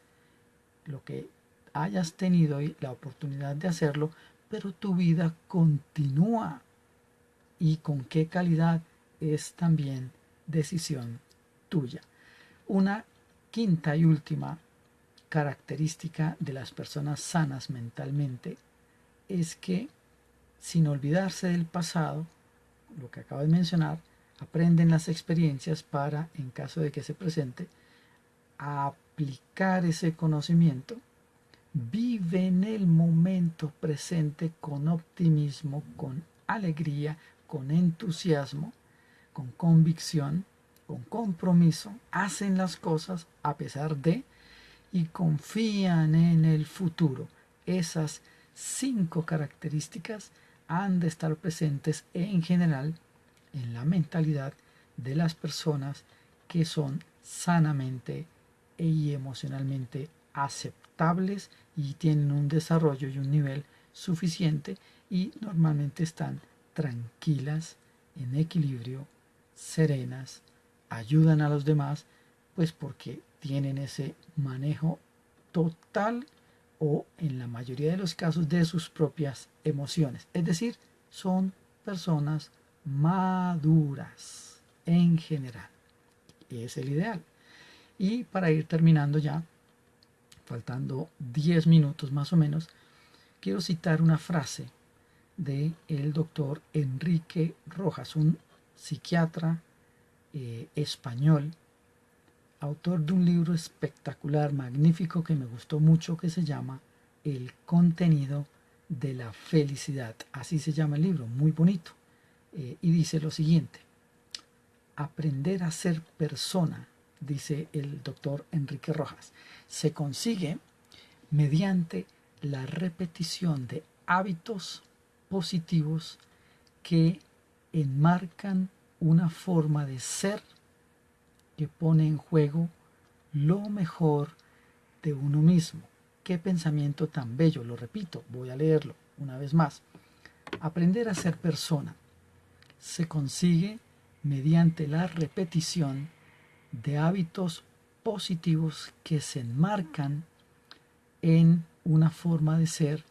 lo que hayas tenido y la oportunidad de hacerlo, pero tu vida continúa, y con qué calidad es también decisión tuya. Una quinta y última característica de las personas sanas mentalmente es que, sin olvidarse del pasado, lo que acabo de mencionar, aprenden las experiencias para, en caso de que se presente, aplicar ese conocimiento, viven el momento presente con optimismo, con alegría, con entusiasmo, con convicción, con compromiso, hacen las cosas a pesar de y confían en el futuro. Esas 5 características han de estar presentes en general en la mentalidad de las personas que son sanamente y emocionalmente estables y tienen un desarrollo y un nivel suficiente y normalmente están tranquilas, en equilibrio, serenas, ayudan a los demás, pues porque tienen ese manejo total o en la mayoría de los casos de sus propias emociones. Es decir, son personas maduras en general. Es el ideal. Y para ir terminando ya, faltando 10 minutos más o menos, quiero citar una frase de el doctor Enrique Rojas, un psiquiatra español, autor de un libro espectacular, magnífico, que me gustó mucho, que se llama El contenido de la felicidad. Así se llama el libro, muy bonito. Y dice lo siguiente: aprender a ser persona, dice el doctor Enrique Rojas, se consigue mediante la repetición de hábitos positivos que enmarcan una forma de ser que pone en juego lo mejor de uno mismo. Qué pensamiento tan bello, lo repito, voy a leerlo una vez más. Aprender a ser persona se consigue mediante la repetición de hábitos positivos que se enmarcan en una forma de ser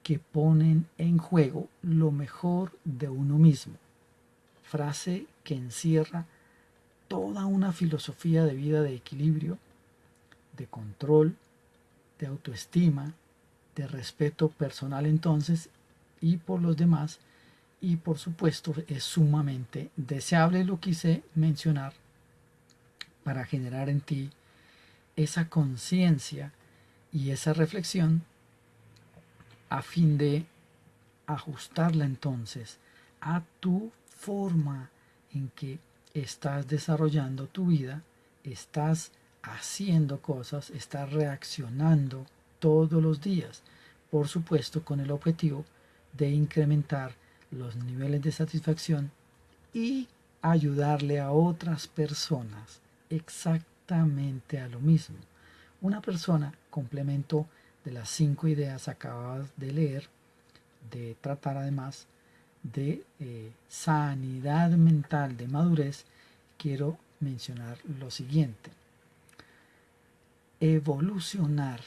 que ponen en juego lo mejor de uno mismo. Frase que encierra toda una filosofía de vida de equilibrio, de control, de autoestima, de respeto personal entonces y por los demás, y por supuesto es sumamente deseable, lo quise mencionar para generar en ti esa conciencia y esa reflexión a fin de ajustarla entonces a tu forma en que estás desarrollando tu vida, estás haciendo cosas, estás reaccionando todos los días, por supuesto con el objetivo de incrementar los niveles de satisfacción y ayudarle a otras personas exactamente a lo mismo. Una persona, complemento de las 5 ideas acabadas de leer, de tratar además de sanidad mental, de madurez, quiero mencionar lo siguiente. Evolucionar,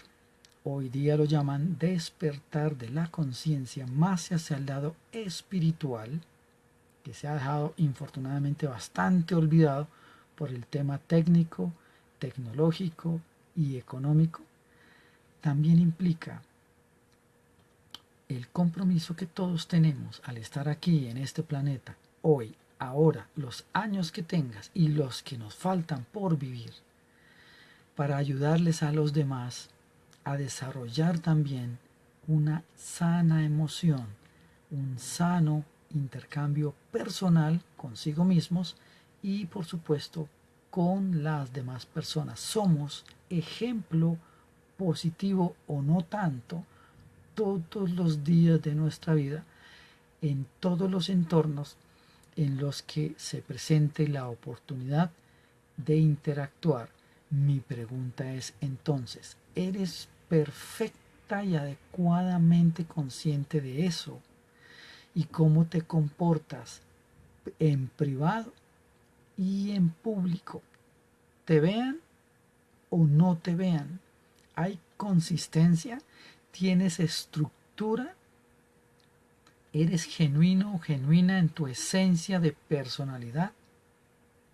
hoy día lo llaman despertar de la conciencia más hacia el lado espiritual, que se ha dejado infortunadamente bastante olvidado por el tema técnico, tecnológico y económico, también implica el compromiso que todos tenemos al estar aquí en este planeta, hoy, ahora, los años que tengas y los que nos faltan por vivir, para ayudarles a los demás a desarrollar también una sana emoción, un sano intercambio personal consigo mismos y por supuesto con las demás personas. Somos ejemplo positivo o no tanto todos los días de nuestra vida en todos los entornos en los que se presente la oportunidad de interactuar. Mi pregunta es entonces, ¿eres perfecta y adecuadamente consciente de eso? ¿Y cómo te comportas en privado y en público? ¿Te vean o no te vean? ¿Hay consistencia? ¿Tienes estructura? ¿Eres genuino o genuina en tu esencia de personalidad?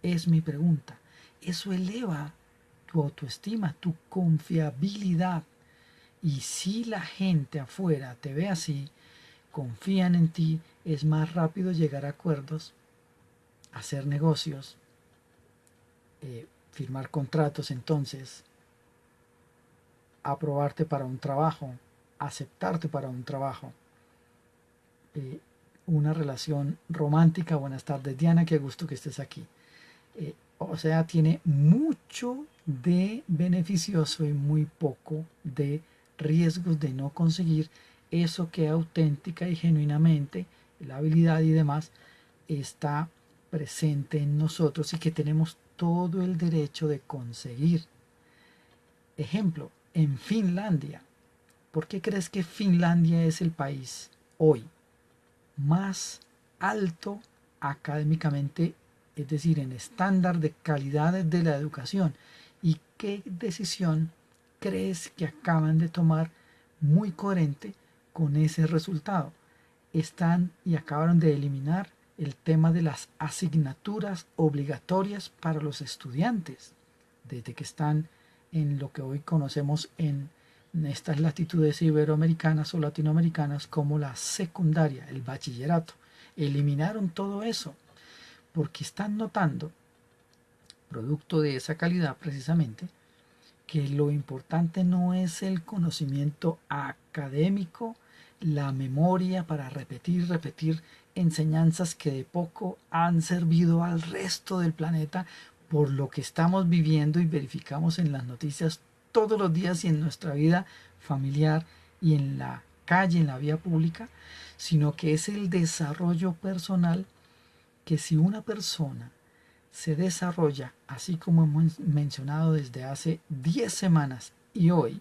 Es mi pregunta. Eso eleva tu autoestima, tu confiabilidad. Y si la gente afuera te ve así, confían en ti, es más rápido llegar a acuerdos, hacer negocios, firmar contratos, entonces, aprobarte para un trabajo, aceptarte para un trabajo, una relación romántica. Buenas tardes, Diana, qué gusto que estés aquí. O sea, tiene mucho de beneficioso y muy poco de riesgos de no conseguir eso que auténtica y genuinamente, la habilidad y demás, está presente en nosotros y que tenemos todo el derecho de conseguir. Ejemplo, en Finlandia. ¿Por qué crees que Finlandia es el país hoy más alto académicamente, es decir, en estándar de calidad de la educación? ¿Y qué decisión crees que acaban de tomar muy coherente con ese resultado? Están y acabaron de eliminar el tema de las asignaturas obligatorias para los estudiantes, desde que están en lo que hoy conocemos en estas latitudes iberoamericanas o latinoamericanas como la secundaria, el bachillerato. Eliminaron todo eso porque están notando, producto de esa calidad precisamente, que lo importante no es el conocimiento académico, la memoria para repetir enseñanzas que de poco han servido al resto del planeta, por lo que estamos viviendo y verificamos en las noticias todos los días y en nuestra vida familiar y en la calle, en la vía pública, sino que es el desarrollo personal, que si una persona se desarrolla, así como hemos mencionado desde hace 10 semanas y hoy,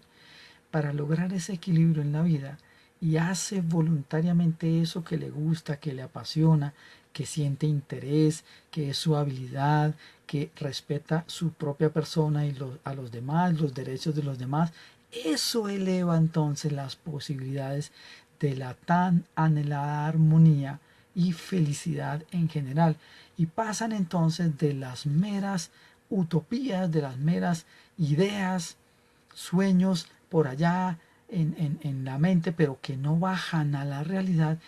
para lograr ese equilibrio en la vida, y hace voluntariamente eso que le gusta, que le apasiona, que siente interés, que es su habilidad, que respeta su propia persona y a los demás, los derechos de los demás, eso eleva entonces las posibilidades de la tan anhelada armonía y felicidad en general, y pasan entonces de las meras utopías, de las meras ideas, sueños por allá en la mente, pero que no bajan a la realidad,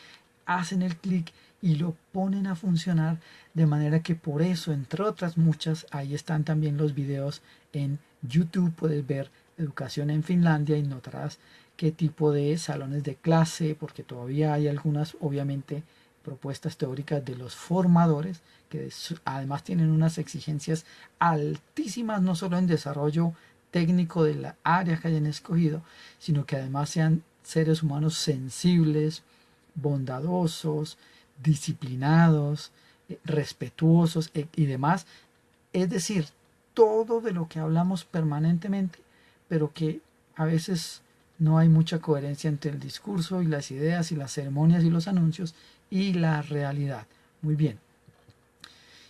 hacen el clic y lo ponen a funcionar, de manera que por eso, entre otras muchas, ahí están también los videos en YouTube. Puedes ver educación en Finlandia y notarás qué tipo de salones de clase, porque todavía hay algunas, obviamente, propuestas teóricas de los formadores, que además tienen unas exigencias altísimas, no solo en desarrollo técnico de la área que hayan escogido, sino que además sean seres humanos sensibles, bondadosos, disciplinados, respetuosos y demás. Es decir, todo de lo que hablamos permanentemente, pero que a veces no hay mucha coherencia entre el discurso y las ideas y las ceremonias y los anuncios y la realidad. Muy bien.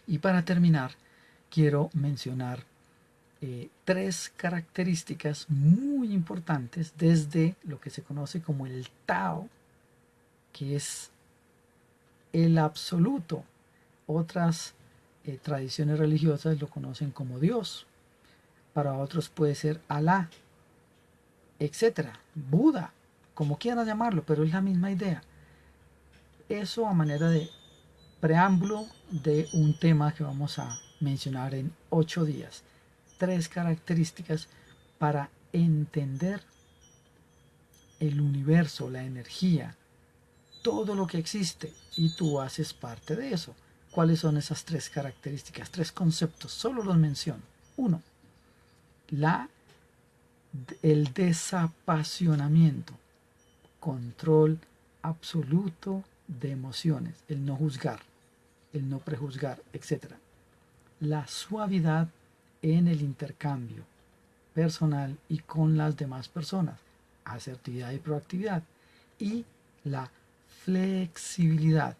Y para terminar, quiero mencionar tres características muy importantes desde lo que se conoce como el Tao, que es el absoluto. Otras tradiciones religiosas lo conocen como Dios. Para otros puede ser Alá, etcétera, Buda, como quieran llamarlo, pero es la misma idea. Eso a manera de preámbulo de un tema que vamos a mencionar en 8 días. Tres características para entender el universo, la energía, todo lo que existe, y tú haces parte de eso. ¿Cuáles son esas tres características? Tres conceptos, solo los menciono. Uno, el desapasionamiento, control absoluto de emociones, el no juzgar, el no prejuzgar, etc. La suavidad en el intercambio personal y con las demás personas, asertividad y proactividad, y la flexibilidad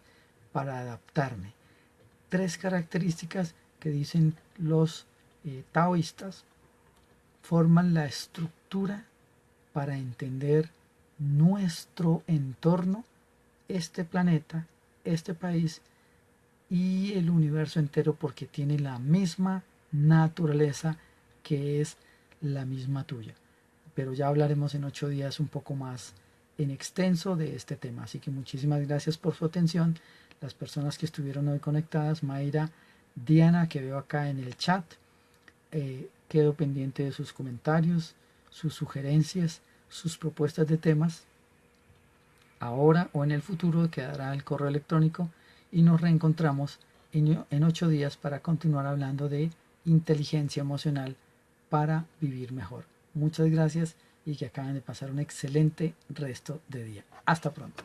para adaptarme. Tres características que dicen los taoístas forman la estructura para entender nuestro entorno, este planeta, este país y el universo entero, porque tiene la misma naturaleza, que es la misma tuya. Pero ya hablaremos en 8 días un poco más en extenso de este tema. Así que muchísimas gracias por su atención. Las personas que estuvieron hoy conectadas, Mayra, Diana, que veo acá en el chat, quedo pendiente de sus comentarios, sus sugerencias, sus propuestas de temas. Ahora o en el futuro quedará el correo electrónico y nos reencontramos en 8 días para continuar hablando de inteligencia emocional para vivir mejor. Muchas gracias y que acaben de pasar un excelente resto de día. Hasta pronto.